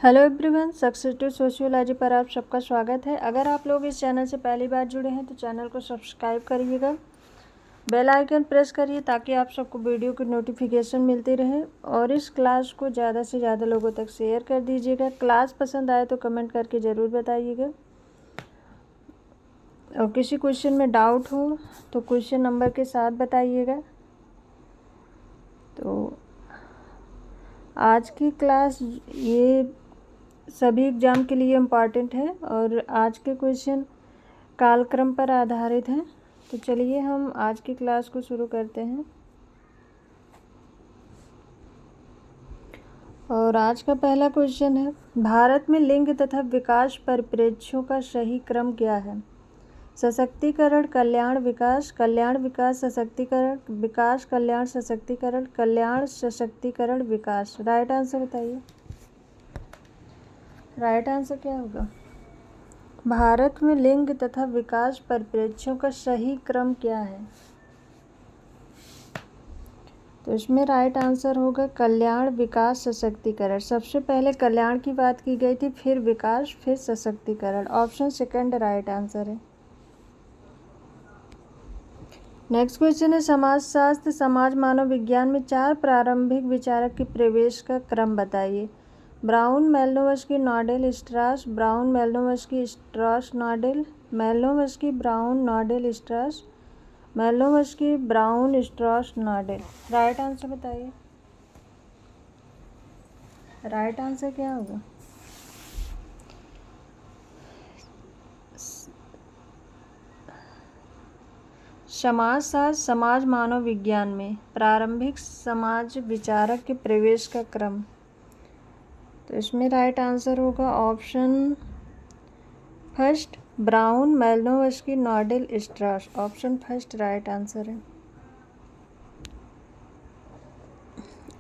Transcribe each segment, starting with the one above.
Hello everyone, success to sociology पर आप सबका स्वागत है। अगर आप लोग इस चैनल से पहली बार जुड़े हैं तो चैनल को सब्सक्राइब करिएगा, बेल आइकन प्रेस करिए ताकि आप सबको वीडियो की नोटिफिकेशन मिलती रहे और इस क्लास को ज़्यादा से ज़्यादा लोगों तक शेयर कर दीजिएगा। क्लास पसंद आए तो कमेंट करके ज़रूर बताइएगा और किसी क्वेश्चन में डाउट हो तो क्वेश्चन नंबर के साथ बताइएगा। तो आज की क्लास ये सभी एग्ज़ाम के लिए इम्पॉर्टेंट है और आज के क्वेश्चन कालक्रम पर आधारित हैं। तो चलिए हम आज की क्लास को शुरू करते हैं। और आज का पहला क्वेश्चन है, भारत में लिंग तथा विकास परिप्रेक्ष्यों का सही क्रम क्या है? सशक्तिकरण, कल्याण, विकास, कल्याण, विकास, सशक्तिकरण, विकास, कल्याण, सशक्तिकरण, कल्याण, सशक्तिकरण, विकास। राइट आंसर बताइए। राइट आंसर क्या होगा? भारत में लिंग तथा विकास परिप्रेक्ष्यों का सही क्रम क्या है? तो इसमें राइट आंसर होगा कल्याण, विकास, सशक्तिकरण। सबसे पहले कल्याण की बात की गई थी, फिर विकास, फिर सशक्तिकरण। ऑप्शन सेकंड राइट आंसर है। नेक्स्ट क्वेश्चन है, समाजशास्त्र समाज मानव विज्ञान में 4 प्रारंभिक विचारक के प्रवेश का क्रम बताइए। Brown, मेलिनोवस्की, नॉडेल, स्ट्रास। Brown, मेलिनोवस्की, स्ट्रास, नॉडेल। मेलिनोवस्की, brown, नॉडेल, स्ट्रास। मेलिनोवस्की, brown, स्ट्रास, नॉडेल। Right answer बताइए। राइट आंसर क्या होगा? समाजशास्त्र समाज मानव विज्ञान में प्रारंभिक समाज विचारक के प्रवेश का क्रम। तो इसमें राइट आंसर होगा option first, brown, मेलिनोवस्की, नॉडेल, स्ट्रास। Option first right answer है।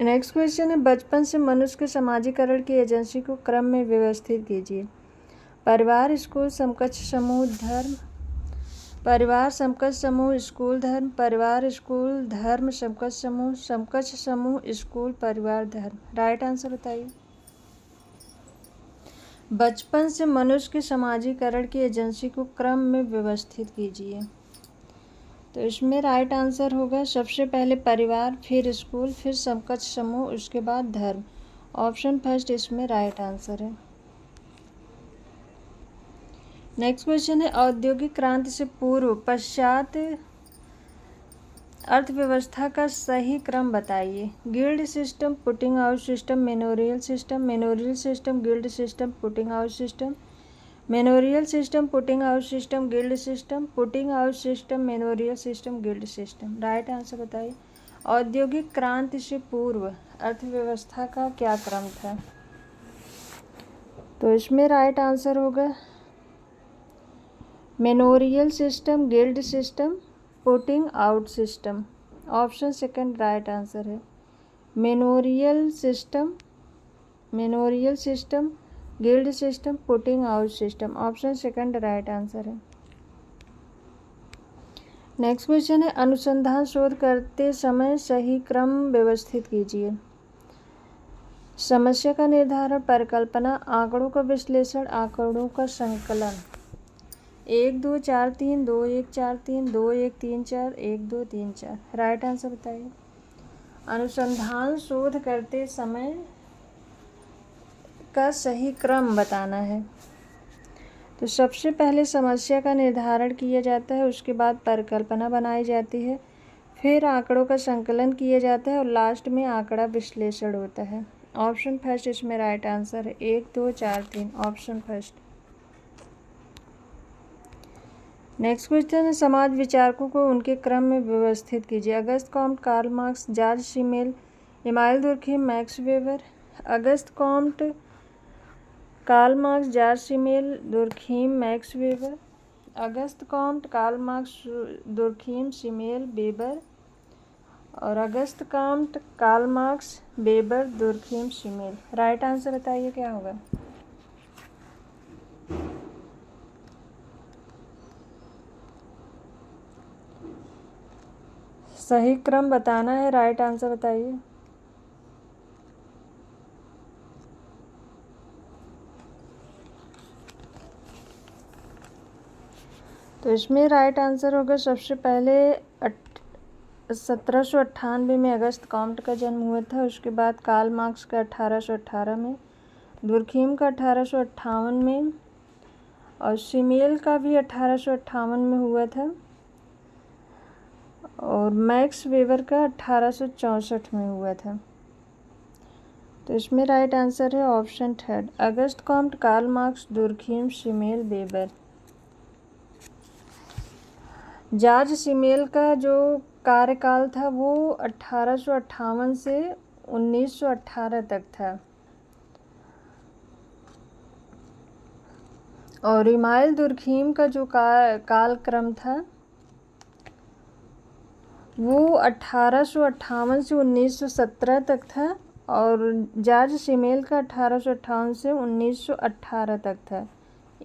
नेक्स्ट क्वेश्चन है, बचपन से मनुष्य के समाजीकरण की एजेंसी को क्रम में व्यवस्थित कीजिए। परिवार, स्कूल, समकक्ष समूह, धर्म। परिवार, समकक्ष समूह, स्कूल, धर्म। परिवार, स्कूल, धर्म, समकक्ष समूह। समकक्ष समूह, स्कूल, परिवार, धर्म। राइट आंसर बताइए। बचपन से मनुष्य के समाजीकरण की एजेंसी को क्रम में व्यवस्थित कीजिए। तो इसमें राइट आंसर होगा सबसे पहले परिवार, फिर स्कूल, फिर समकक्ष समूह, उसके बाद धर्म। ऑप्शन फर्स्ट इसमें राइट आंसर है। नेक्स्ट क्वेश्चन है, औद्योगिक क्रांति से पूर्व पश्चात अर्थव्यवस्था का सही क्रम बताइए। Guild system, putting out system, manorial system. Manorial system, guild system, putting out system. Manorial system, putting out system, guild system. Putting out system, manorial system, guild system. Right answer बताइए। औद्योगिक क्रांति से पूर्व अर्थव्यवस्था का क्या क्रम था? तो इसमें राइट आंसर होगा manorial system, guild system, putting out system. Option second right answer है। Manorial system, guild system, putting out system. Option second right answer है। नेक्स्ट क्वेश्चन है, अनुसंधान शोध करते समय सही क्रम व्यवस्थित कीजिए। समस्या का निर्धारण, परिकल्पना, आंकड़ों का विश्लेषण, आंकड़ों का संकलन। 1 2 4 3 2 1 4 3 2 1 3 4 1 2 3 4। राइट आंसर बताइए। अनुसंधान शोध करते समय का सही क्रम बताना है। तो सबसे पहले समस्या का निर्धारण किया जाता है, उसके बाद परिकल्पना बनाई जाती है, फिर आंकड़ों का संकलन किया जाता है और लास्ट में आंकड़ा विश्लेषण होता है। ऑप्शन फर्स्ट इसमें राइट आंसर है। 1 2 4 3 ऑप्शन फर्स्ट। नेक्स्ट क्वेश्चन है, समाज विचारकों को उनके क्रम में व्यवस्थित कीजिए। Auguste Comte, Karl Marx, Georg Simmel, Emanuel Durkheim, Max Weber. Auguste Comte, Karl Marx, Georg Simmel, Durkheim, Max Weber. Auguste Comte, Karl Marx, Durkheim, Simmel, Weber. और Auguste Comte, Karl Marx, Weber, Durkheim, Simmel. Right answer बताइए क्या होगा? सही क्रम बताना है। Right answer बताइए। तो इसमें राइट आंसर होगा सबसे पहले 1798 में अगस्त कॉम्ट का जन्म हुआ था। उसके बाद कार्ल मार्क्स का 1818 में, दुर्खीम का 1858 में, और सीमेल का भी 1858 में हुआ था, और मैक्स वेबर का 1864 में हुआ था। तो इसमें राइट आंसर है option third, Auguste Comte, Karl Marx, Durkheim, Simmel, Weber. Georg Simmel का जो कार्यकाल था वो 1858 से 1918 तक था, और इमाइल दुर्खीम का जो कालक्रम था वो 1858 से 1917 तक था, और जॉर्ज सीमेल का 1858 से 1918 तक था।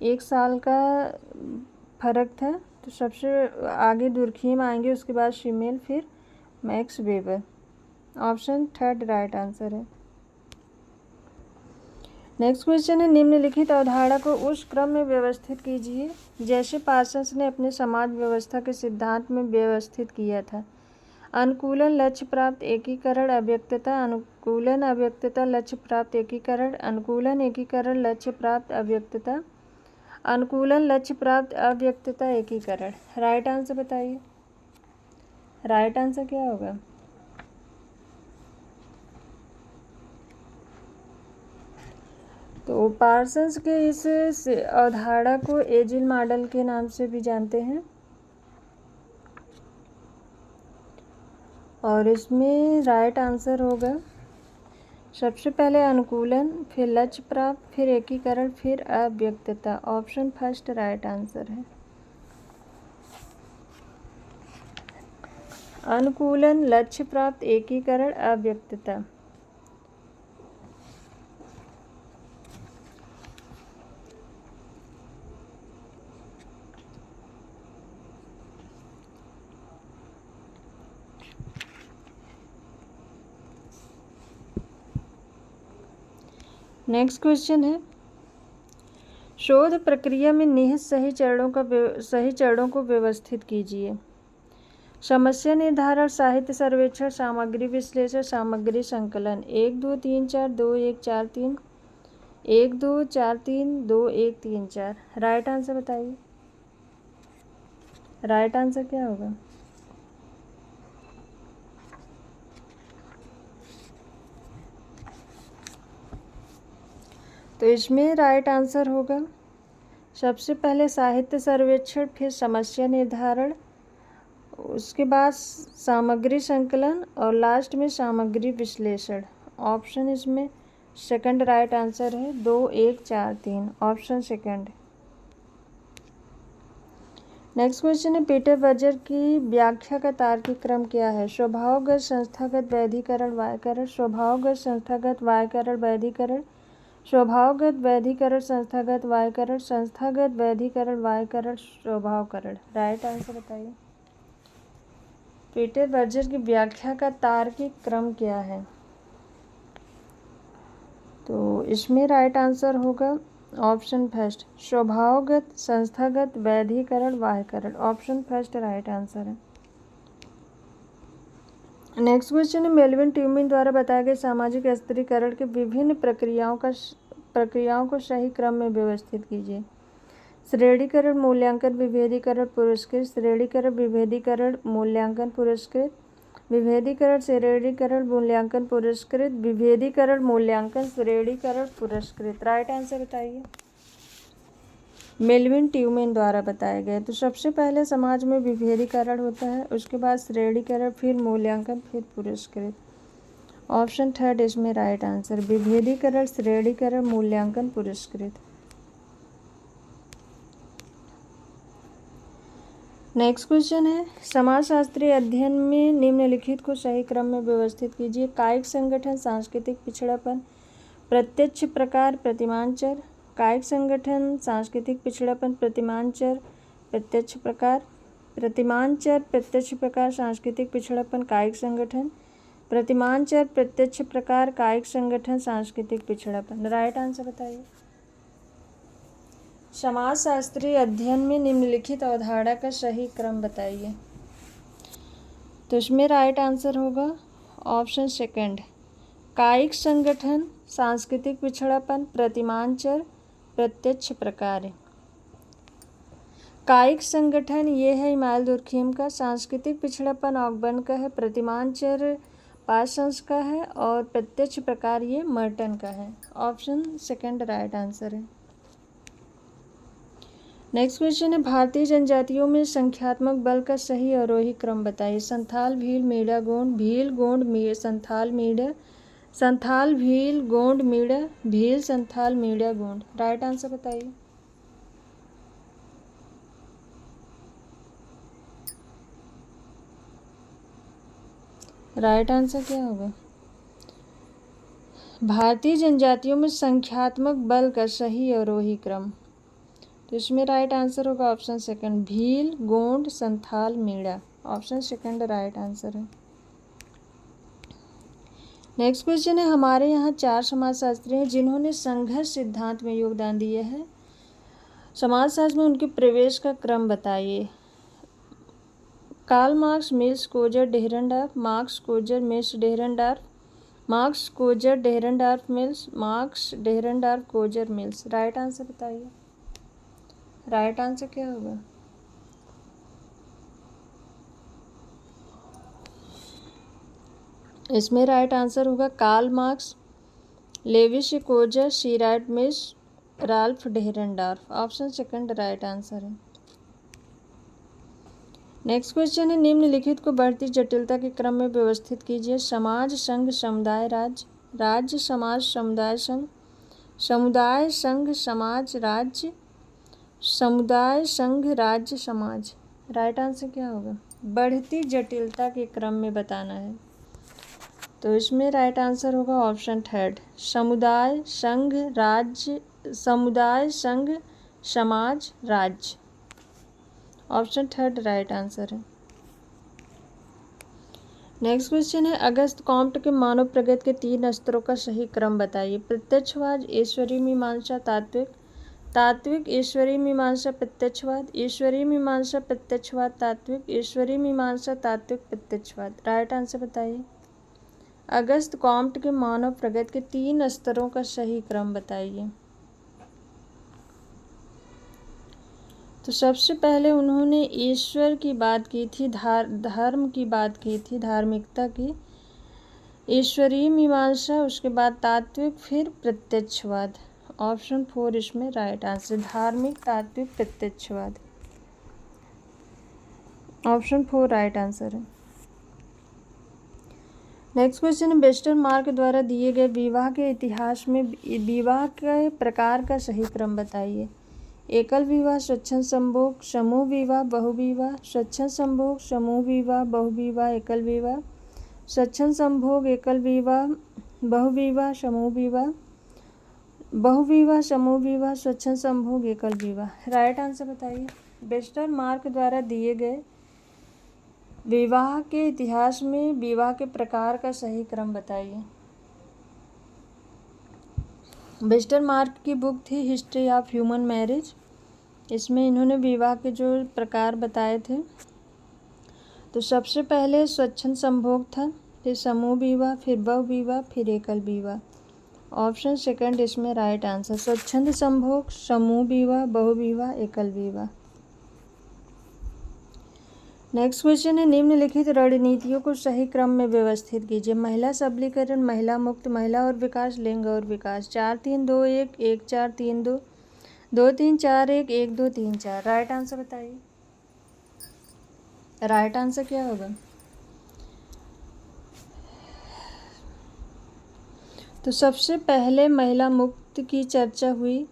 1 साल का फर्क था। तो सबसे आगे दुर्खीम आएंगे, उसके बाद सीमेल, फिर max weber. Option third right answer है। नेक्स्ट क्वेश्चन है, निम्नलिखित अवधारणा को उस क्रम में व्यवस्थित कीजिए जैसे पार्सन्स ने अपने समाज व्यवस्था के सिद्धांत में व्यवस्थित किया था। अनुकूलन, लक्ष्य प्राप्त, एकीकरण, अव्यक्तता। अनुकूलन, अव्यक्तता, लक्ष्य प्राप्त, एकीकरण। अनुकूलन, एकीकरण, लक्ष्य प्राप्त, अव्यक्तता। अनुकूलन, लक्ष्य प्राप्त, अव्यक्तता, एकीकरण। राइट आंसर बताइए, राइट आंसर क्या होगा? तो पार्सन्स के इस अवधारणा को एजिल मॉडल के नाम से भी जानते हैं, और इसमें राइट आंसर होगा सबसे पहले अनुकूलन, फिर लक्ष्य प्राप्त, फिर एकीकरण, फिर अव्यक्तता। ऑप्शन फर्स्ट राइट आंसर है। अनुकूलन, लक्ष्य प्राप्त, एकीकरण, अव्यक्तता। नेक्स्ट क्वेश्चन है, शोध प्रक्रिया में निहित सही चरणों को व्यवस्थित कीजिए। समस्या निर्धारण, साहित्य सर्वेक्षण, सामग्री विश्लेषण, सामग्री संकलन। 1 2 3 4 2 1 4 3, 1 2 4 3 2 1 3 4। राइट आंसर बताइए, राइट आंसर क्या होगा? तो इसमें राइट आंसर होगा सबसे पहले साहित्य सर्वेक्षण, फिर समस्या निर्धारण, उसके बाद सामग्री संकलन, और लास्ट में सामग्री विश्लेषण। ऑप्शन इसमें सेकंड राइट आंसर है, 2 1 4 3। Option second. नेक्स्ट क्वेश्चन है, पीटर बर्जर की व्याख्या का तार्किक क्रम क्या है? स्वभावगत, संस्थागत, वैधिकरण, वायकरण। स्वभावगत, संस्थागत, वायकरण, वैधिकरण। स्वभावगत, वैधिकरण, संस्थागत, वायकरण। संस्थागत, वैधिकरण, वायकरण, स्वभावकरण। राइट आंसर बताइए, पीटर बर्जर की व्याख्या का तार्किक क्रम क्या है? तो इसमें राइट आंसर होगा ऑप्शन फर्स्ट, स्वभावगत, संस्थागत, वैधिकरण, वायकरण। ऑप्शन फर्स्ट राइट आंसर है। नेक्स्ट क्वेश्चन है, मेल्विन ट्यूमिन द्वारा बताए गए सामाजिक स्थिरीकरण के विभिन्न प्रक्रियाओं को सही क्रम में व्यवस्थित कीजिए। श्रेणीकरण, मूल्यांकन, विभेदीकरण, पुरस्कृत। श्रेणीकरण, विभेदीकरण, मूल्यांकन, पुरस्कृत। विभेदीकरण, श्रेणीकरण, मूल्यांकन, पुरस्कृत। विभेदीकरण, मूल्यांकन, श्रेणीकरण, पुरस्कृत। राइट आंसर बताइए, मेल्विन ट्यूमेन द्वारा बताया गया। तो सबसे पहले समाज में विभेदीकरण होता है, उसके बाद श्रेणीकरण, फिर मूल्यांकन, फिर पुरस्कृत। ऑप्शन थर्ड इसमें राइट आंसर, विभेदीकरण, श्रेणीकरण, मूल्यांकन, पुरस्कृत। नेक्स्ट क्वेश्चन है, समाजशास्त्रीय अध्ययन में निम्नलिखित को सही क्रम में व्यवस्थित कीजिए। कायिक संगठन, सांस्कृतिक पिछड़ापन, प्रत्यक्ष प्रकार, प्रतिमान चर। कायिक संगठन, सांस्कृतिक पिछड़ापन, प्रतिमान चर, प्रत्यक्ष प्रकार। प्रतिमान चर, प्रत्यक्ष प्रकार, सांस्कृतिक पिछड़ापन, कायिक संगठन। प्रतिमान चर, प्रत्यक्ष प्रकार, कायिक संगठन, सांस्कृतिक पिछड़ापन। राइट आंसर बताइए, समाजशास्त्रीय अध्ययन में निम्नलिखित अवधारणा का सही क्रम बताइए। तो इसमें राइट आंसर होगा ऑप्शन सेकंड, कायिक संगठन, सांस्कृतिक पिछड़ापन, प्रतिमानचर, प्रत्यक्ष प्रकार। कायिक संगठन ये है इमाइल दुर्खीम का, सांस्कृतिक पिछड़ापन ऑकबर्न का है, प्रतिमानचर पार्सन्स का है और प्रत्यक्ष प्रकार ये मर्टन का है। ऑप्शन सेकंड राइट आंसर है। नेक्स्ट क्वेश्चन है, भारतीय जनजातियों में संख्यात्मक बल का सही अवरोही क्रम बताइए। संथाल, भील, मीणा, गोंड, भील, गोंड, संथाल, मीणा, संथाल, भील, गोंड, मीणा, भील, संथाल, मीणा, गोंड। राइट आंसर बताइए। राइट आंसर क्या होगा? भारतीय जनजातियों में संख्यात्मक बल का सही अवरोही क्रम, तो इसमें राइट आंसर होगा option second, Bhil, Gond, Santhal, Meena. Option second right answer है। नेक्स्ट क्वेश्चन है, हमारे यहाँ 4 समाजशास्त्री हैं जिन्होंने संघर्ष सिद्धांत में योगदान दिया है। समाजशास्त्र में उनके प्रवेश का क्रम बताइए। Karl Marx, Mills, Coser, Dahrendorf, Marx, Coser, Mills, Dahrendorf, Marx, Coser, Dahrendorf, Mills, Marx, Dahrendorf, Coser, Mills. Right answer बताइए। राइट आंसर क्या होगा? इसमें राइट आंसर होगा Karl Marx, Lewis Coser, C Wright Mills, Ralf Dahrendorf. Option second right answer है। Next question है, निम्नलिखित को बढ़ती जटिलता के क्रम में व्यवस्थित कीजिए। समाज, संघ, समुदाय, राज्य, राज्य, समाज, समुदाय, संघ, समुदाय, संघ, समाज, राज्य, समुदाय, संघ, राज्य, समाज। राइट आंसर क्या होगा? बढ़ती जटिलता के क्रम में बताना है, तो इसमें राइट आंसर होगा ऑप्शन थर्ड, समुदाय, संघ, राज्य, समुदाय, संघ, समाज, राज्य। ऑप्शन थर्ड राइट आंसर है। नेक्स्ट क्वेश्चन है, अगस्त कॉम्ट के मानव प्रगति के 3 स्तरों का सही क्रम बताइए। प्रत्यक्षवाद, ईश्वरीय मीमांसा, तात्विक, तात्विक, ईश्वरीय मीमांसा, प्रत्यक्षवाद, ईश्वरीय मीमांसा, प्रत्यक्षवाद, तात्विक, ईश्वरीय मीमांसा, तात्विक, प्रत्यक्षवाद। राइट आंसर बताइए। अगस्त कॉम्ट के मानव प्रगति के 3 स्तरों का सही क्रम बताइए। तो सबसे पहले उन्होंने ईश्वर की बात की थी, धर्म की बात की थी, धार्मिकता की, ईश्वरीय मीमांसा, उसके बाद तात्विक, फिर प्रत्यक्षवाद। ऑप्शन 4 इसमें राइट आंसर, धार्मिक, तात्विक, प्रत्यक्षवाद। ऑप्शन 4 राइट आंसर है। नेक्स्ट क्वेश्चन है, वेस्टरमार्क द्वारा दिए गए विवाह के इतिहास में विवाह के प्रकार का सही क्रम बताइए। एकल विवाह, स्वच्छंद संभोग, समूह विवाह, बहुविवाह, स्वच्छंद संभोग, समूह विवाह, बहुविवाह, एकल विवाह, स्वच्छंद संभोग, एकल विवाह, बहुविवाह, समूह विवाह, बहुविवाह, समूह विवाह, स्वच्छंद संभोग, एकल विवाह। राइट आंसर बताइए। वेस्टरमार्क द्वारा दिए गए विवाह के इतिहास में विवाह के प्रकार का सही क्रम बताइए। वेस्टरमार्क की बुक थी हिस्ट्री ऑफ ह्यूमन मैरिज, इसमें इन्होंने विवाह के जो प्रकार बताए थे, तो सबसे पहले स्वच्छंद संभोग था, फिर समूह विवाह, फिर बहुविवाह, फिर एकल विवाह। ऑप्शन सेकंड इसमें राइट आंसर, स्वच्छंद संभोग, समूह विवाह, बहुविवाह, एकल विवाह। नेक्स्ट क्वेश्चन है, निम्नलिखित रणनीतियों को सही क्रम में व्यवस्थित कीजिए। महिला सबलीकरण, महिला मुक्त, महिला और विकास, लिंग और विकास। 4-3-2-1, 1-4-3-2, 2-3-4-1, 1-2-3-4। राइट आंसर बताइए। राइट आंसर क्या होगा? तो सबसे पहले महिला मुक्त की चर्चा हुई,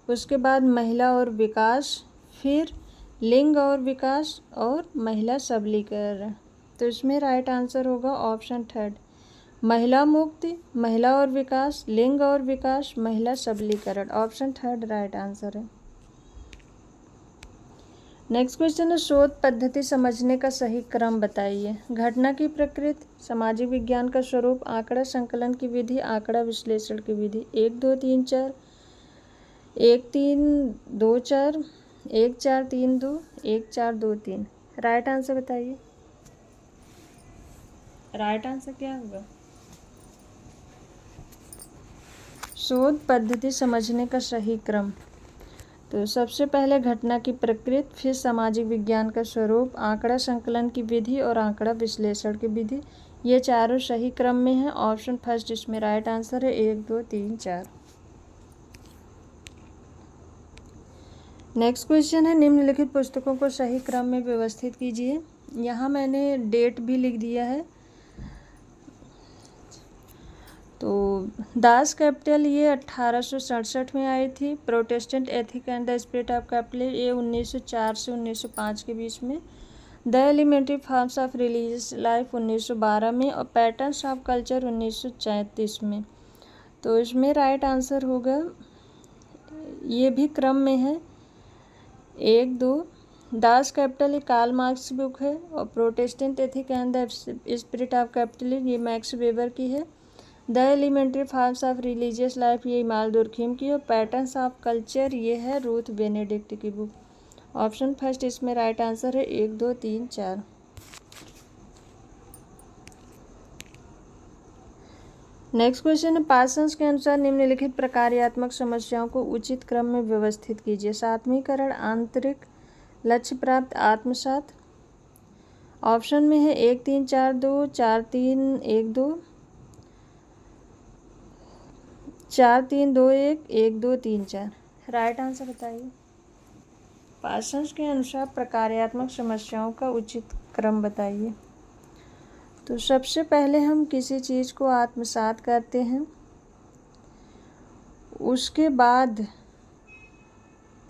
उसके बाद महिला और विकास, फिर लिंग और विकास और महिला सबलीकरण। तो इसमें राइट आंसर होगा ऑप्शन थर्ड, महिला मुक्ति, महिला और विकास, लिंग और विकास, महिला सबलीकरण। ऑप्शन थर्ड राइट आंसर है। नेक्स्ट क्वेश्चन है, शोध पद्धति समझने का सही क्रम बताइए। घटना की प्रकृति, सामाजिक विज्ञान का स्वरूप, आंकड़ा संकलन की विधि, आंकड़ा विश्लेषण की विधि। 1-2-3-4 1 3 2 4 1 4 3 2 1 4 2 3। राइट आंसर बताइए, राइट आंसर क्या होगा? शोध पद्धति समझने का सही क्रम। तो सबसे पहले घटना की प्रकृति, फिर सामाजिक विज्ञान का स्वरूप, आंकड़ा संकलन की विधि और आंकड़ा विश्लेषण की विधि। ये चारों सही क्रम में है। ऑप्शन फर्स्ट इसमें राइट आंसर है। 1 2 3 4। नेक्स्ट क्वेश्चन है, निम्नलिखित पुस्तकों को सही क्रम में व्यवस्थित कीजिए। यहाँ मैंने डेट भी लिख दिया है। तो दास कैपिटल ये 1867 में आई थी। Protestant ethic and the spirit of capital ये 1904 से 1905 के बीच में। The elementary forms of religious life 1912 में और पैटर्न्स ऑफ कल्चर 1934 में। तो इसमें राइट आंसर होगा, ये भी क्रम में है। 1 2। दास कैपिटल ये कार्ल मार्क्स की बुक है और Protestant ethic and the spirit of capital ये मैक्स वेबर की है। The elementary forms of religious life ये इमाल दुर्खिम की और पैटर्न्स ऑफ कल्चर ये है रूथ बेनेडिक्ट की बुक। ऑप्शन फर्स्ट इसमें राइट आंसर है। 1 2 3 4। नेक्स्ट क्वेश्चन है, पार्सन्स के अनुसार निम्नलिखित प्रकार्यात्मक समस्याओं को उचित क्रम में व्यवस्थित कीजिए। सात्वीकरण, आंतरिक, लक्ष्य प्राप्त, आत्मसात। ऑप्शन में है 1 3 4 2 4 3 1 2 4 3 2 1 1 2 3 4। राइट आंसर बताइए। पार्सन्स के अनुसार प्रकार्यात्मक समस्याओं का उचित क्रम बताइए। तो सबसे पहले हम किसी चीज़ को आत्मसात करते हैं, उसके बाद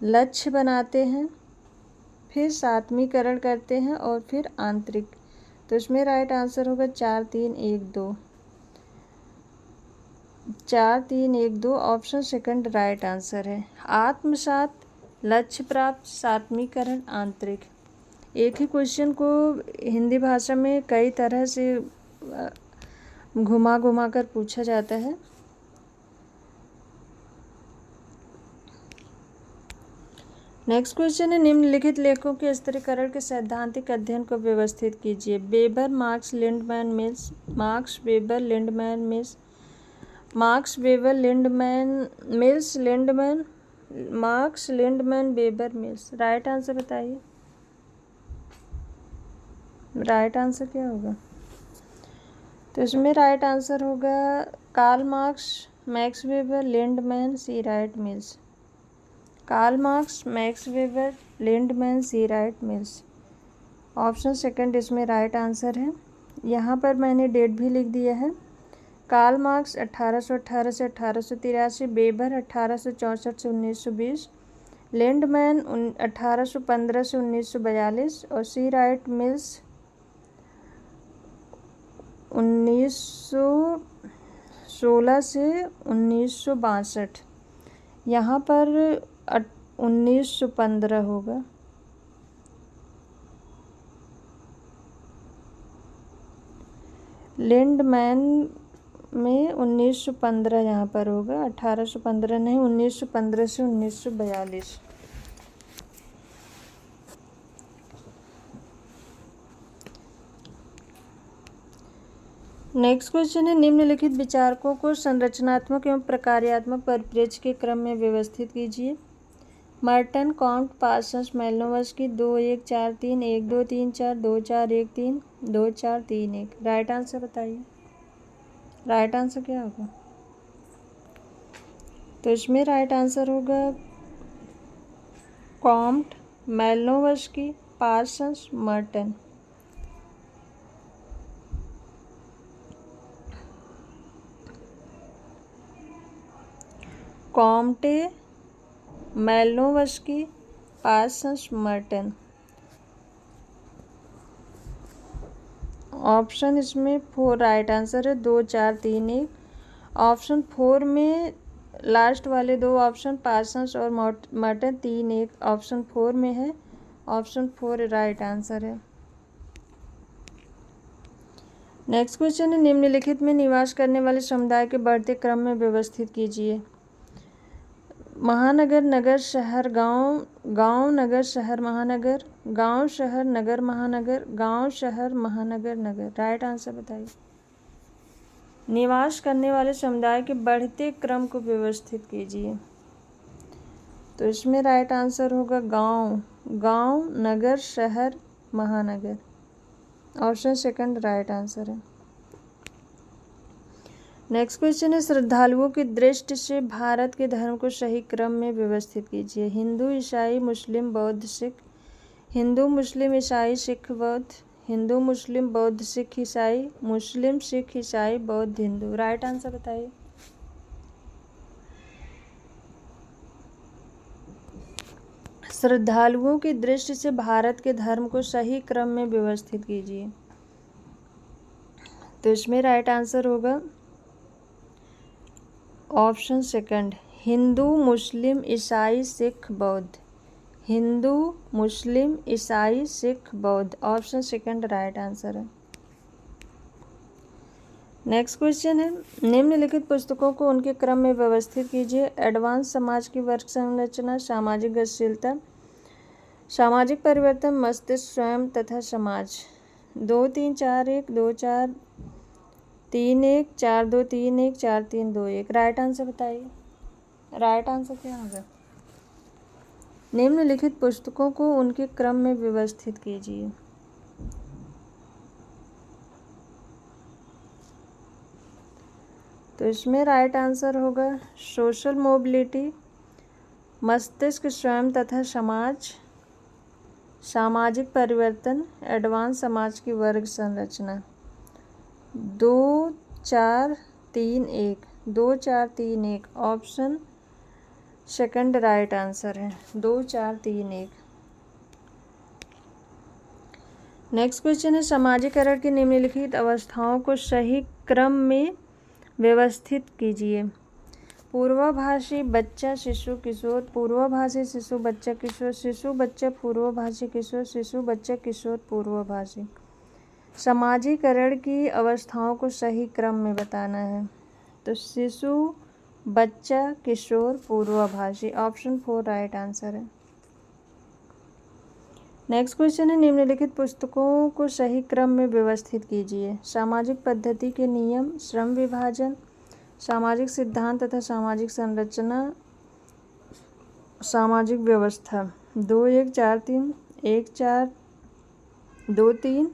लक्ष्य बनाते हैं, फिर सात्वीकरण करते हैं और फिर आंतरिक। तो इसमें राइट आंसर होगा 4 3 1 2। 4 3 1 2 ऑप्शन सेकंड राइट आंसर है। आत्मसात, लक्ष्य प्राप्त, सात्वीकरण, आंतरिक। एक ही क्वेश्चन को हिंदी भाषा में कई तरह से घुमा घुमा कर पूछा जाता है। नेक्स्ट क्वेश्चन है, निम्नलिखित लेखों के स्तरीकरण के सैद्धांतिक अध्ययन को व्यवस्थित कीजिए। Weber, Marx, Lindeman, Mills. Marx, Weber, Lindeman, Mills. Marx, Weber, Lindeman, Mills, Lindeman, Marx, Lindeman, Weber, Mills. Right answer बताइए, राइट आंसर क्या होगा? तो इसमें राइट आंसर होगा Karl Marx, Max Weber, Lindeman, C Wright, Mills. Karl Marx, Max Weber, Lindeman, C Wright, Mills. Option second इसमें right answer है। यहाँ पर मैंने डेट भी लिख दिया है। कार्ल मार्क्स 1818 से 1883, वेबर 1864 से 1920, लिंडमैन 1815 से 1942 और सी राइट मिल्स 1916 से 1962। यहाँ पर 1915 होगा। लिंडमैन में 1915 यहाँ पर होगा, 1815 नहीं, 1915 से 1942। नेक्स्ट क्वेश्चन है, निम्नलिखित विचारकों को संरचनात्मक एवं प्रकार्यात्मक परिप्रेक्ष्य के क्रम में व्यवस्थित कीजिए। Merton, Comte, Parsons, Malinowski. 2 1 4 3 1 2 3 4 2 4 1 3 2 4 3 1। Right answer बताइए, राइट आंसर क्या होगा? तो इसमें राइट आंसर होगा Comte, Malinowski, Parsons, Merton. Comte, Malinowski, Parsons, Merton. Option इसमें 4 राइट आंसर है। 2 4 3 1। ऑप्शन 4 में लास्ट वाले 2 ऑप्शन पार्सन्स और मर्टन 3 1 ऑप्शन 4 में है। ऑप्शन 4 राइट आंसर है। नेक्स्ट क्वेश्चन है, निम्नलिखित में निवास करने वाले समुदाय के बढ़ते क्रम में व्यवस्थित कीजिए। महानगर, नगर, शहर, गांव, गांव, नगर, शहर, महानगर, गांव, शहर, नगर, महानगर, गांव, शहर, महानगर, नगर। राइट आंसर बताइए। निवास करने वाले समुदाय के बढ़ते क्रम को व्यवस्थित कीजिए। तो इसमें राइट आंसर होगा गांव, गांव, नगर, शहर, महानगर। ऑप्शन सेकंड राइट आंसर है। नेक्स्ट क्वेश्चन है, श्रद्धालुओं की दृष्टि से भारत के धर्म को सही क्रम में व्यवस्थित कीजिए। हिंदू, ईसाई, मुस्लिम, बौद्ध, सिख। हिंदू, मुस्लिम, ईसाई, सिख, बौद्ध। हिंदू, मुस्लिम, बौद्ध, सिख, ईसाई। मुस्लिम, सिख, ईसाई, बौद्ध, हिंदू। राइट आंसर बताइए। श्रद्धालुओं की दृष्टि से भारत के धर्म को सही क्रम में व्यवस्थित कीजिए। तो इसमें राइट आंसर होगा ऑप्शन सेकंड, हिंदू, मुस्लिम, ईसाई, सिख, बौद्ध। हिंदू, मुस्लिम, ईसाई, सिख, बौद्ध। ऑप्शन सेकंड राइट आंसर है। नेक्स्ट क्वेश्चन है, निम्नलिखित पुस्तकों को उनके क्रम में व्यवस्थित कीजिए। एडवांस समाज की वर्ग संरचना, सामाजिक गतिशीलता, सामाजिक परिवर्तन, मस्तिष्क स्वयं तथा समाज। 2 3 4 1 2 4 3 1 4 2 3 1 4 3 2 1। राइट आंसर बताइए। राइट आंसर क्या होगा? निम्नलिखित पुस्तकों को उनके क्रम में व्यवस्थित कीजिए। तो इसमें राइट आंसर होगा सोशल मोबिलिटी, मस्तिष्क स्वयं तथा समाज, सामाजिक परिवर्तन, एडवांस समाज की वर्ग संरचना। 2 4 3 1 2 4 3 1। ऑप्शन सेकंड राइट आंसर है 2 4 3 1। नेक्स्ट क्वेश्चन है, समाजीकरण की निम्नलिखित अवस्थाओं को सही क्रम में व्यवस्थित कीजिए। पूर्वाभासी बच्चा, शिशु, किशोर। पूर्वाभासी शिशु, बच्चा, किशोर। शिशु बच्चा, पूर्वाभासी किशोर। शिशु बच्चा, किशोर, पूर्वाभासी। समाजीकरण की अवस्थाओं को सही क्रम में बताना है। तो शिशु, बच्चा, किशोर, पूर्वाभासी। ऑप्शन 4 राइट आंसर है। नेक्स्ट क्वेश्चन है, निम्नलिखित पुस्तकों को सही क्रम में व्यवस्थित कीजिए। सामाजिक पद्धति के नियम, श्रम विभाजन, सामाजिक सिद्धांत तथा सामाजिक संरचना, सामाजिक व्यवस्था। 2 1 4 3 1 4 2 3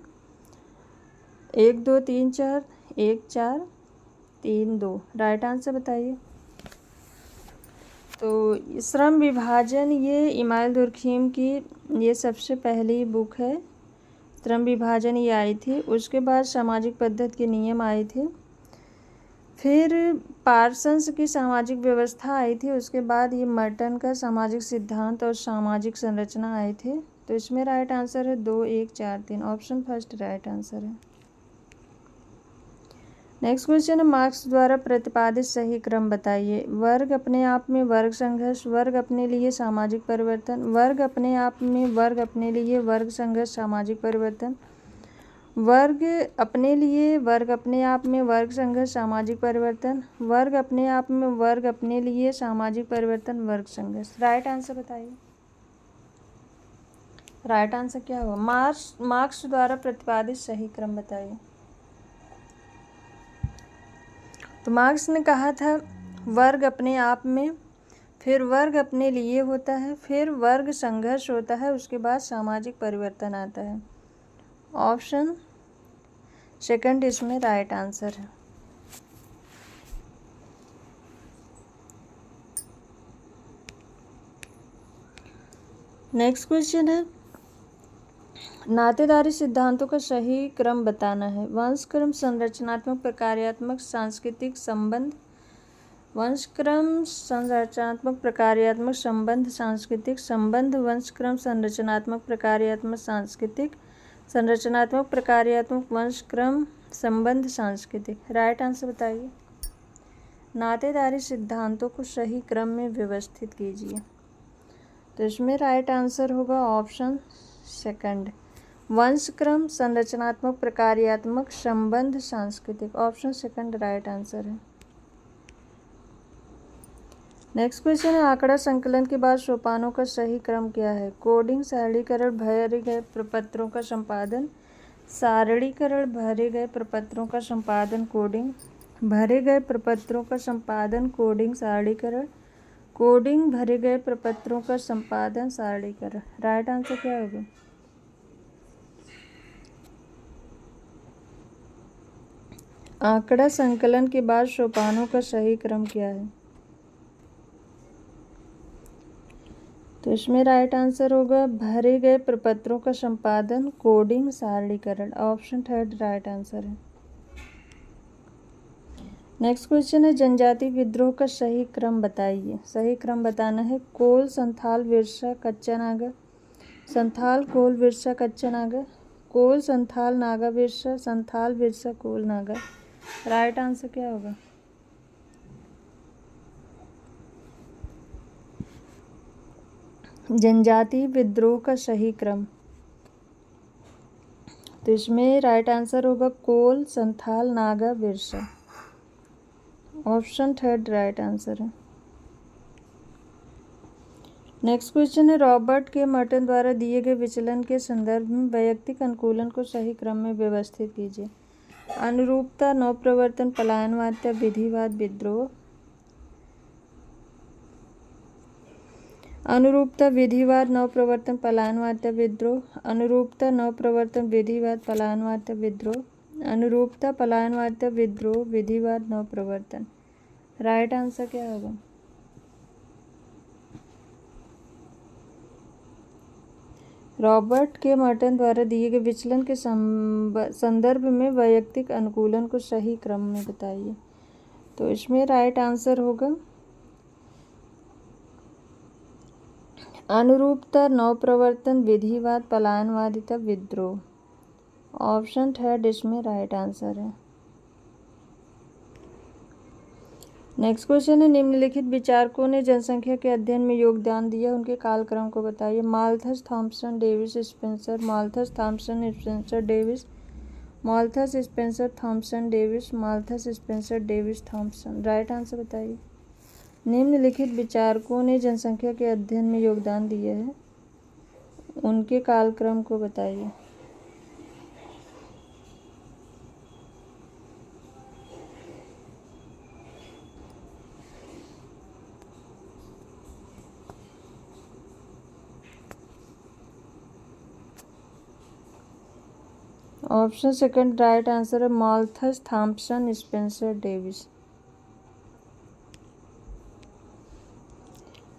1 2 3 4 1 4 3 2। राइट आंसर बताइए। तो श्रम विभाजन ये इमाइल दुर्खीम की ये सबसे पहली बुक है। श्रम विभाजन ये आई थी। उसके बाद सामाजिक पद्धति के नियम आए थे। फिर पार्सन्स की सामाजिक व्यवस्था आई थी। उसके बाद ये मर्टन का सामाजिक सिद्धांत और सामाजिक संरचना आए थे। तो इसमें राइट आंसर है 2 1 4 3। ऑप्शन फर्स्ट राइट आंसर है। नेक्स्ट क्वेश्चन है, मार्क्स द्वारा प्रतिपादित सही क्रम बताइए। वर्ग अपने आप में वर्ग संघर्ष, वर्ग अपने लिए सामाजिक परिवर्तन, वर्ग अपने आप में वर्ग अपने लिए वर्ग संघर्ष सामाजिक परिवर्तन, वर्ग अपने लिए वर्ग अपने आप में वर्ग संघर्ष सामाजिक परिवर्तन, वर्ग अपने आप में वर्ग अपने लिए सामाजिक परिवर्तन वर्ग संघर्ष। राइट आंसर बताइए। राइट आंसर क्या होगा? मार्क्स द्वारा प्रतिपादित सही क्रम बताइए। तो मार्क्स ने कहा था वर्ग अपने आप में, फिर वर्ग अपने लिए होता है, फिर वर्ग संघर्ष होता है, उसके बाद सामाजिक परिवर्तन आता है। ऑप्शन सेकंड इसमें राइट आंसर है। नेक्स्ट क्वेश्चन है, नातेदारी सिद्धांतों का सही क्रम बताना है। वंशक्रम, संरचनात्मक, प्रकार्यात्मक, सांस्कृतिक संबंध। वंशक्रम, संरचनात्मक, प्रकार्यात्मक, संबंध, सांस्कृतिक संबंध। वंशक्रम, संरचनात्मक, प्रकार्यात्मक, सांस्कृतिक, संरचनात्मक, प्रकार्यात्मक, वंशक्रम, संबंध, सांस्कृतिक। राइट आंसर बताइए। नातेदारी सिद्धांतों को सही क्रम में व्यवस्थित कीजिए। तो इसमें राइट आंसर होगा ऑप्शन सेकंड, वंशक्रम, संरचनात्मक, प्रकार्यात्मक, संबंध, सांस्कृतिक। ऑप्शन सेकंड राइट आंसर है। नेक्स्ट क्वेश्चन है आंकड़ा संकलन के बाद सोपानों का सही क्रम क्या है? कोडिंग, सरलीकरण, भरे गए प्रपत्रों का संपादन, सारणीकरण, भरे गए प्रपत्रों का संपादन, कोडिंग, भरे गए प्रपत्रों का संपादन, कोडिंग, सारणीकरण, कोडिंग, भरे गए प्रपत्रों का संपादन, सारणीकरण। राइट आंसर क्या होगा? आंकड़ा संकलन के बाद सोपानों का सही क्रम क्या है? तो इसमें राइट आंसर होगा भरे गए प्रपत्रों का संपादन, कोडिंग, सारणीकरण। ऑप्शन थर्ड राइट आंसर है। नेक्स्ट क्वेश्चन है जनजाति विद्रोह का सही क्रम बताइए। सही क्रम बताना है। कोल, संथाल, विरसा, कच्चा नागा, संथाल, कोल, विरसा, कच्चा नागा, कोल, संथाल, नागा, विरसा, संथाल, विरसा, कोल, नागा। राइट आंसर क्या होगा? जनजाति विद्रोह का सही क्रम, तो इसमें राइट आंसर होगा Kol, Santhal, Naga, Birsa. Option third right answer है। नेक्स्ट क्वेश्चन है रॉबर्ट के मर्टन द्वारा दिए गए विचलन के संदर्भ में वैयक्तिक अनुकूलन को सही क्रम में व्यवस्थित कीजिए। अनुरूपता, नवप्रवर्तन, पलायनवादिता, विधिवाद, विद्रोह। अनुरूपता, विधिवाद, नवप्रवर्तन, पलायनवादिता, विद्रोह। अनुरूपता, नवप्रवर्तन, विधिवाद, पलायनवादिता, विद्रोह। अनुरूपता, पलायनवादिता, विद्रोह, विधिवाद, नवप्रवर्तन। राइट आंसर क्या होगा? रॉबर्ट के मर्टन द्वारा दिए गए विचलन के संदर्भ में वैयक्तिक अनुकूलन को सही क्रम में बताइए। तो इसमें राइट आंसर होगा अनुरूपता, नवप्रवर्तन, विधिवाद, पलायनवादिता, विद्रोह। ऑप्शन थर्ड इसमें राइट आंसर है। नेक्स्ट क्वेश्चन है निम्नलिखित विचारकों ने जनसंख्या के अध्ययन में योगदान दिया, उनके कालक्रम को बताइए। Malthus, Thomson, Davis, Spencer. Malthus, Thomson, Spencer, Davis. Malthus, Spencer, Thomson, Davis. Malthus, Spencer, Davis, Thomson. Right answer बताइए। निम्नलिखित विचारकों ने जनसंख्या के अध्ययन में योगदान दिया है, उनके कालक्रम को बताइए। ऑप्शन सेकंड राइट आंसर है Malthus, Thomson, Spencer, Davis.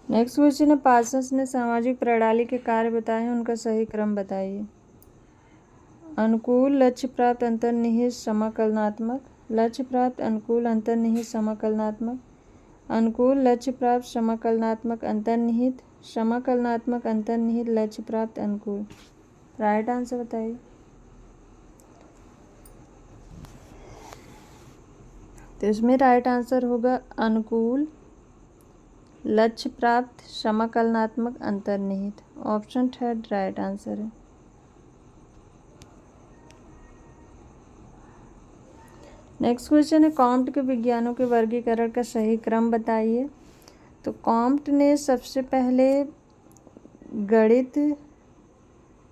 Next question है पार्सन्स ने सामाजिक प्रणाली के कार्य बताए हैं, उनका सही क्रम बताइए। अनुकूल, लक्ष्य प्राप्त, अंतर्निहित, समाकलनात्मक। लक्ष्य प्राप्त, अनुकूल, अंतर्निहित, समाकलनात्मक। अनुकूल, लक्ष्य प्राप्त, समाकलनात्मक, अंतर्निहित, समाकलनात्मक, अंतर्निहित, लक्ष्य प्राप्त, अनुकूल। राइट आंसर बताइए। तो इसमें राइट आंसर होगा अनुकूल, लक्ष्य प्राप्त, समाकलनात्मक, अंतर्निहित। ऑप्शन थर्ड राइट आंसर है। नेक्स्ट क्वेश्चन है कॉम्ट के विज्ञानों के वर्गीकरण का सही क्रम बताइए। तो कॉम्ट ने सबसे पहले गणित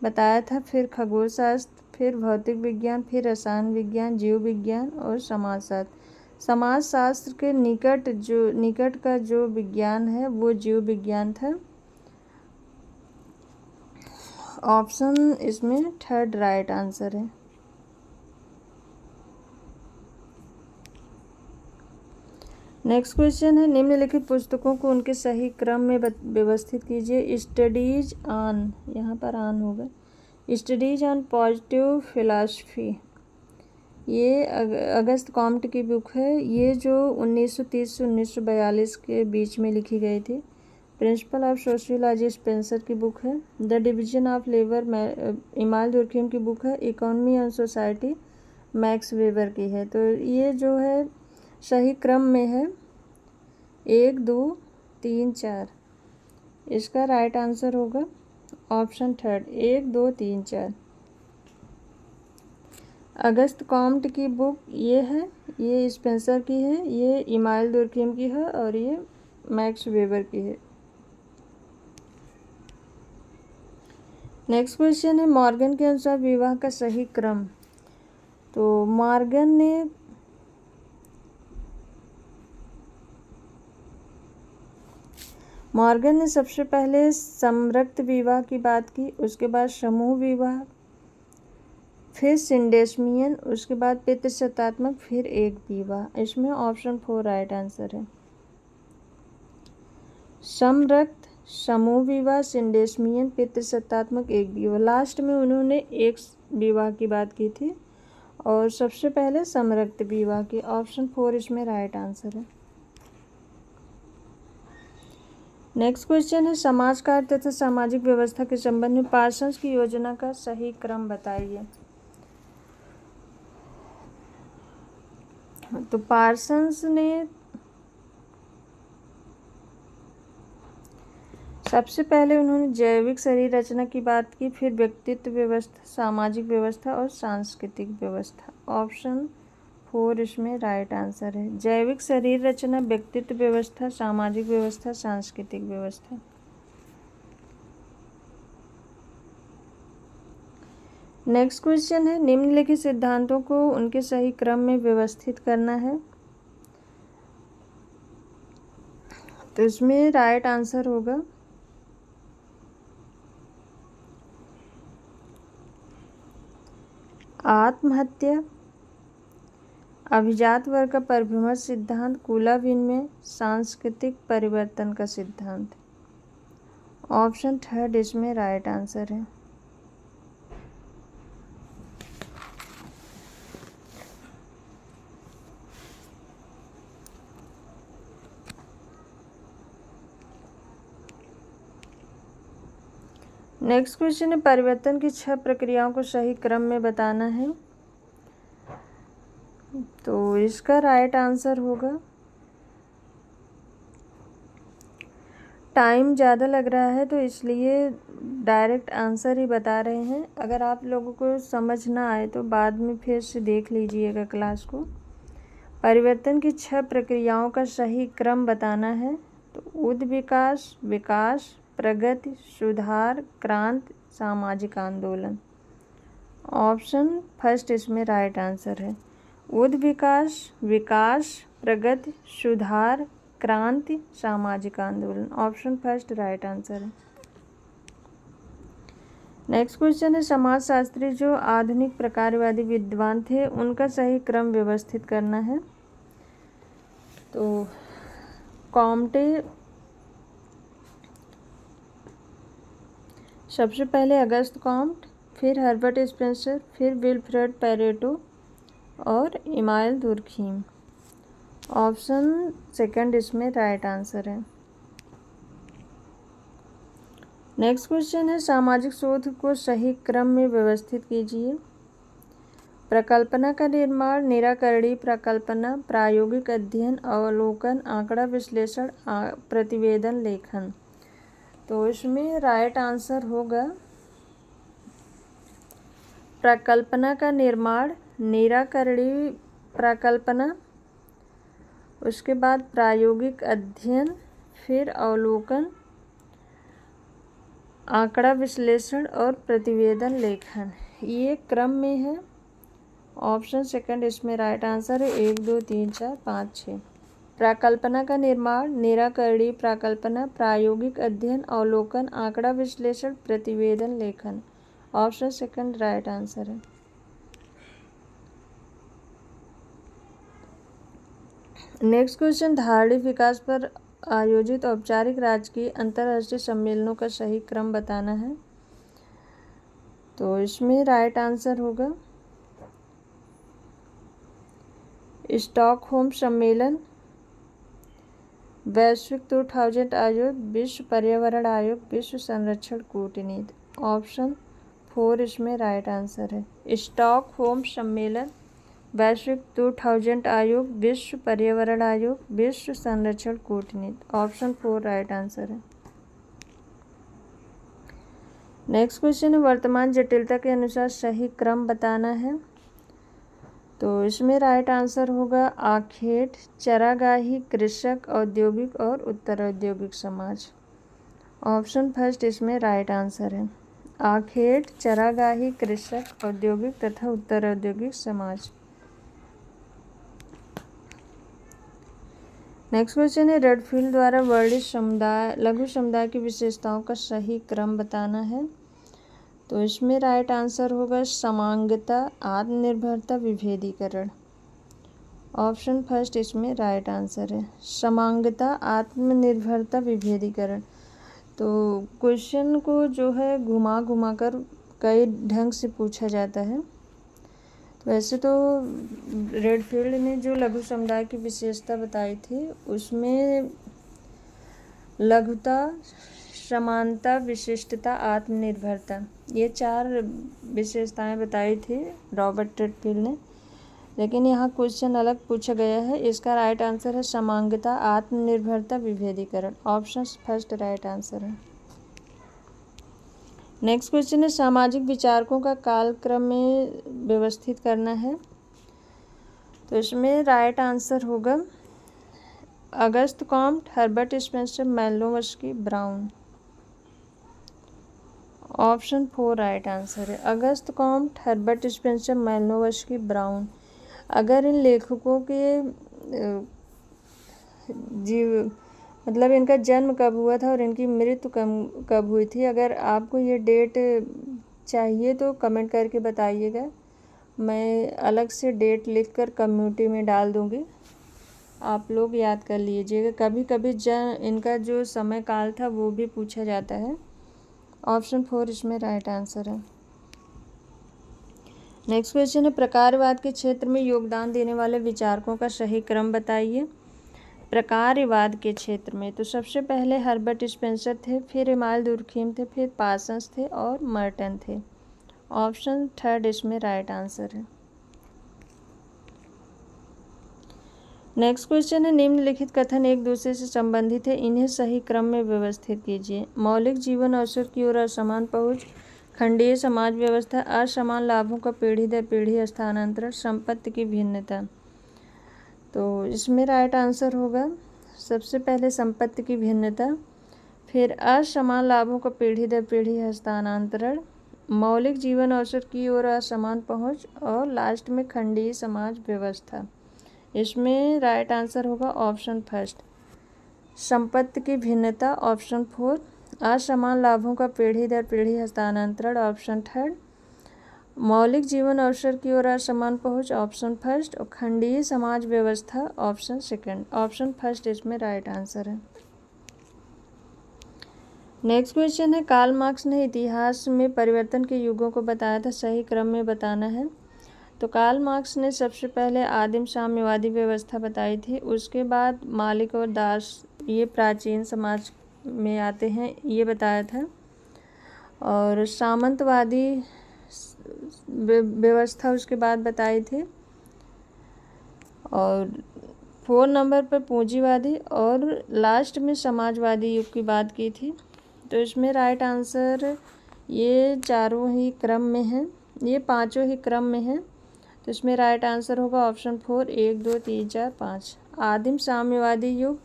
बताया था, फिर खगोलशास्त्र, फिर भौतिक विज्ञान, फिर रसायन विज्ञान, जीव विज्ञान और समाजशास्त्र। समाजशास्त्र के निकट का जो विज्ञान है वो जीव विज्ञान था। ऑप्शन इसमें थर्ड राइट आंसर है। नेक्स्ट क्वेश्चन है निम्नलिखित पुस्तकों को उनके सही क्रम में व्यवस्थित कीजिए। स्टडीज ऑन, यहाँ पर ऑन होगा, स्टडीज ऑन पॉजिटिव फिलॉसफी, ये अगस्त कॉम्ट की बुक है। ये जो 1930 से 1942 के बीच में लिखी गई थी। प्रिंसिपल ऑफ सोशियोलॉजी स्पेंसर की बुक है। The division of labour Emile Durkheim की बुक है। Economy and society Max Weber की है। तो ये जो है सही क्रम में है 1, 2, 3, 4। इसका राइट आंसर होगा ऑप्शन थर्ड 1, 2, 3, 4। अगस्त कॉम्ट की बुक ये है, ये स्पेंसर की है, ये इमाल दुर्खिम की है और ये मैक्स वेबर की है। नेक्स्ट क्वेश्चन है मॉर्गन के अनुसार विवाह का सही क्रम। तो मॉर्गन ने सबसे पहले समरक्त विवाह की बात की, उसके बाद समूह विवाह, फिर सिंडेस्मियन, उसके बाद पितृसत्तात्मक, फिर एक विवाह। इसमें ऑप्शन 4 राइट आंसर है। समरक्त, समूह विवाह, सिंडेस्मियन, पितृसत्तात्मक, एक विवाह। लास्ट में उन्होंने एक विवाह की बात की थी और सबसे पहले समरक्त विवाह की। ऑप्शन 4 इसमें राइट आंसर है। नेक्स्ट क्वेश्चन है समाज कार्य तथा सामाजिक व्यवस्था के संबंध में पार्सन्स की योजना का सही क्रम बताइए। तो पार्सन्स ने सबसे पहले उन्होंने जैविक शरीर रचना की बात की, फिर व्यक्तित्व व्यवस्था, सामाजिक व्यवस्था और सांस्कृतिक व्यवस्था। ऑप्शन 4 इसमें राइट आंसर है। जैविक शरीर रचना, व्यक्तित्व व्यवस्था, सामाजिक व्यवस्था, सांस्कृतिक व्यवस्था। नेक्स्ट क्वेश्चन है निम्नलिखित सिद्धांतों को उनके सही क्रम में व्यवस्थित करना है। तो इसमें राइट आंसर होगा आत्महत्या, अभिजात वर्ग का परिभ्रमण सिद्धांत, कुला विनिमय, सांस्कृतिक परिवर्तन का सिद्धांत। ऑप्शन 3 इसमें राइट आंसर है। नेक्स्ट क्वेश्चन है परिवर्तन की 6 प्रक्रियाओं को सही क्रम में बताना है। तो इसका राइट आंसर होगा टाइम ज़्यादा लग रहा है तो इसलिए डायरेक्ट आंसर ही बता रहे हैं। अगर आप लोगों को समझ ना आए तो बाद में फिर से देख लीजिएगा क्लास को। परिवर्तन की 6 प्रक्रियाओं का सही क्रम बताना है। तो उद्विकास, विकास, प्रगति, सुधार, क्रांति, सामाजिक आंदोलन। ऑप्शन 1 इसमें राइट आंसर है। उद्विकास, विकास, प्रगति, सुधार, क्रांति, सामाजिक आंदोलन। ऑप्शन 1 राइट आंसर है। नेक्स्ट क्वेश्चन है समाजशास्त्री जो आधुनिक प्रकारवादी विद्वान थे उनका सही क्रम व्यवस्थित करना है। तो कॉम्टे, सबसे पहले अगस्त कॉम्ट, फिर हर्बर्ट स्पेंसर, फिर विल्फ्रेड पेरेटो और इमाइल दुर्खीम। ऑप्शन 2 इसमें राइट आंसर है। नेक्स्ट क्वेश्चन है सामाजिक शोध को सही क्रम में व्यवस्थित कीजिए। प्रकल्पना का निर्माण, निराकरणीय प्रकल्पना, प्रायोगिक अध्ययन, अवलोकन, आंकड़ा विश्लेषण, प्रतिवेदन लेखन। तो इसमें राइट आंसर होगा प्रकल्पना का निर्माण, निराकरणीय प्रकल्पना, उसके बाद प्रायोगिक अध्ययन, फिर अवलोकन, आंकड़ा विश्लेषण और प्रतिवेदन लेखन। ये क्रम में है। ऑप्शन 2 इसमें राइट आंसर है। 1 2 3 4 5 6। प्रकल्पना का निर्माण, निराकरणीय प्रकल्पना, प्रायोगिक अध्ययन, अवलोकन, आंकड़ा विश्लेषण, प्रतिवेदन लेखन। ऑप्शन 2 राइट आंसर है। नेक्स्ट क्वेश्चन धारणीय विकास पर आयोजित औपचारिक राजकीय अंतर्राष्ट्रीय सम्मेलनों का सही क्रम बताना है। तो इसमें राइट आंसर होगा स्टॉकहोम सम्मेलन, वैश्विक 2000 आयोग, विश्व पर्यावरण आयोग, विश्व संरक्षण कूटनीति। ऑप्शन 4 इसमें राइट आंसर है। स्टॉकहोम सम्मेलन, वैश्विक 2000 आयोग, विश्व पर्यावरण आयोग, विश्व संरक्षण कूटनीति। ऑप्शन 4 राइट आंसर है। नेक्स्ट क्वेश्चन है वर्तमान जटिलता के अनुसार सही क्रम बताना है। तो इसमें राइट आंसर होगा आखेट, चरागाही, कृषक, औद्योगिक और उत्तर औद्योगिक समाज। ऑप्शन फर्स्ट इसमें राइट आंसर है। आखेट, चरागाही, कृषक, औद्योगिक तथा उत्तर औद्योगिक समाज। नेक्स्ट क्वेश्चन है रेडफील्ड द्वारा वर्णित समुदाय लघु समुदाय की विशेषताओं का सही क्रम बताना है। तो इसमें राइट आंसर होगा समांगता, आत्मनिर्भरता, विभेदीकरण। ऑप्शन फर्स्ट इसमें राइट आंसर है। समांगता, आत्मनिर्भरता, विभेदीकरण। तो क्वेश्चन को जो है घुमा घुमा कर कई ढंग से पूछा जाता है। तो वैसे तो रेडफील्ड ने जो लघु समुदाय की विशेषता बताई थी उसमें लघुता, समानता, विशिष्टता, आत्मनिर्भरता, ये 4 विशेषताएं बताई थी रॉबर्ट रेडफील्ड ने। लेकिन यहाँ क्वेश्चन अलग पूछा गया है। इसका राइट आंसर है समांगता, आत्मनिर्भरता, विभेदीकरण। ऑप्शन फर्स्ट राइट आंसर है। नेक्स्ट क्वेश्चन है सामाजिक विचारकों का कालक्रम में व्यवस्थित करना है। तो इसमें राइट आंसर होगा Auguste Comte, Herbert Spencer, Malinowski, Brown. Option 4 right answer है। Auguste Comte, Herbert Spencer, Malinowski, Brown. अगर इन लेखकों के जीव मतलब इनका जन्म कब हुआ था और इनकी मृत्यु कब हुई थी, अगर आपको ये डेट चाहिए तो कमेंट करके बताइएगा। मैं अलग से डेट लिखकर कम्युनिटी में डाल दूँगी, आप लोग याद कर लीजिएगा। कभी कभी इनका जो समय काल था वो भी पूछा जाता है। ऑप्शन 4 इसमें राइट आंसर है। नेक्स्ट क्वेश्चन है प्रकारवाद के क्षेत्र में योगदान देने वाले विचारकों का सही क्रम बताइए। प्रकारवाद के क्षेत्र में तो सबसे पहले हर्बर्ट स्पेंसर थे, फिर इमाइल दुर्खीम थे, फिर पार्सन्स थे और मर्टन थे। ऑप्शन थर्ड इसमें राइट आंसर है। नेक्स्ट क्वेश्चन है निम्नलिखित कथन एक दूसरे से संबंधित है, इन्हें सही क्रम में व्यवस्थित कीजिए। मौलिक जीवन अवसर की ओर असमान पहुँच, खंडीय समाज व्यवस्था, असमान लाभों का पीढ़ी दर पीढ़ी हस्तांतरण, संपत्ति की भिन्नता। तो इसमें राइट आंसर होगा सबसे पहले संपत्ति की भिन्नता, फिर असमान लाभों का पीढ़ी दर पीढ़ी हस्तांतरण, मौलिक जीवन अवसर की ओर असमान पहुँच और लास्ट में खंडीय समाज व्यवस्था। इसमें राइट आंसर होगा ऑप्शन फर्स्ट संपत्ति की भिन्नता। ऑप्शन 4 असमान लाभों का पीढ़ी दर पीढ़ी हस्तांतरण। ऑप्शन थर्ड मौलिक जीवन अवसर की ओर असमान पहुँच। ऑप्शन फर्स्ट और खंडीय समाज व्यवस्था। Option second. ऑप्शन फर्स्ट इसमें राइट आंसर है। नेक्स्ट क्वेश्चन है कार्ल मार्क्स ने इतिहास में परिवर्तन के युगों को बताया था, सही क्रम में बताना है। तो कार्ल मार्क्स ने सबसे पहले आदिम साम्यवादी व्यवस्था बताई थी, उसके बाद मालिक और दास ये प्राचीन समाज में आते हैं ये बताया था, और सामंतवादी व्यवस्था उसके बाद बताई थी, और 4 नंबर पर पूंजीवादी और लास्ट में समाजवादी युग की बात की थी। तो इसमें राइट आंसर ये चारों ही क्रम में हैं, ये पांचों ही क्रम में हैं। तो इसमें राइट आंसर होगा ऑप्शन 4 1 2 3 4 5। आदिम साम्यवादी युग,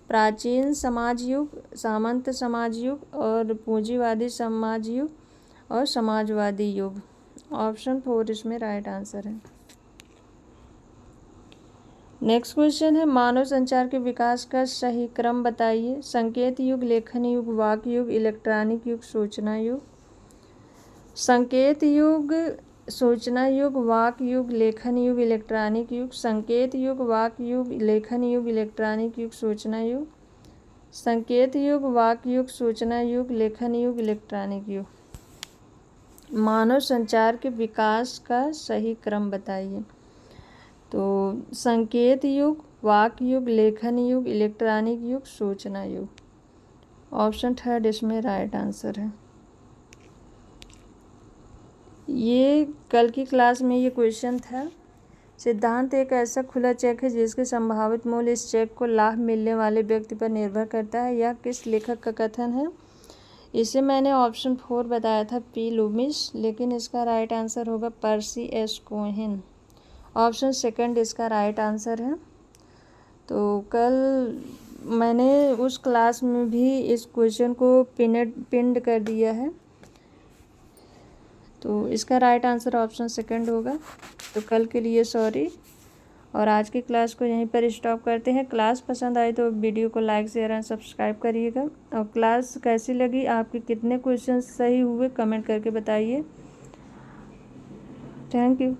प्राचीन समाज युग, सामंत समाज युग और पूंजीवादी समाज युग और समाजवादी युग। ऑप्शन 4 इसमें राइट आंसर है। नेक्स्ट क्वेश्चन है मानव संचार के विकास का सही क्रम बताइए। संकेत युग, लेखन युग, वाक युग, इलेक्ट्रॉनिक युग, सूचना युग। संकेत युग, सूचना युग, वाक युग, लेखन युग, इलेक्ट्रॉनिक युग। संकेत युग, वाक युग, लेखन युग, इलेक्ट्रॉनिक युग, सूचना युग। संकेत युग, वाक युग, सूचना युग, लेखन युग, इलेक्ट्रॉनिक युग। मानव संचार के विकास का सही क्रम बताइए। तो संकेत युग, वाक युग, लेखन युग, इलेक्ट्रॉनिक युग, सूचना युग। ऑप्शन थर्ड इसमें राइट आंसर है। ये कल की क्लास में ये क्वेश्चन था। सिद्धांत एक ऐसा खुला चेक है जिसके संभावित मूल्य इस चेक को लाभ मिलने वाले व्यक्ति पर निर्भर करता है। यह किस लेखक का कथन है? इसे मैंने ऑप्शन 4 बताया था, पी लूमिस, लेकिन इसका राइट आंसर होगा पर्सी एस कोहेन। ऑप्शन सेकंड इसका राइट आंसर है। तो कल मैंने उस क्लास में भी इस क्वेश्चन को पिंड कर दिया है, तो इसका राइट आंसर ऑप्शन सेकंड होगा। तो कल के लिए सॉरी। और आज की क्लास को यहीं पर स्टॉप करते हैं। क्लास पसंद आई तो वीडियो को लाइक शेयर एंड सब्सक्राइब करिएगा। और क्लास कैसी लगी, आपके कितने क्वेश्चन सही हुए, कमेंट करके बताइए। Thank you.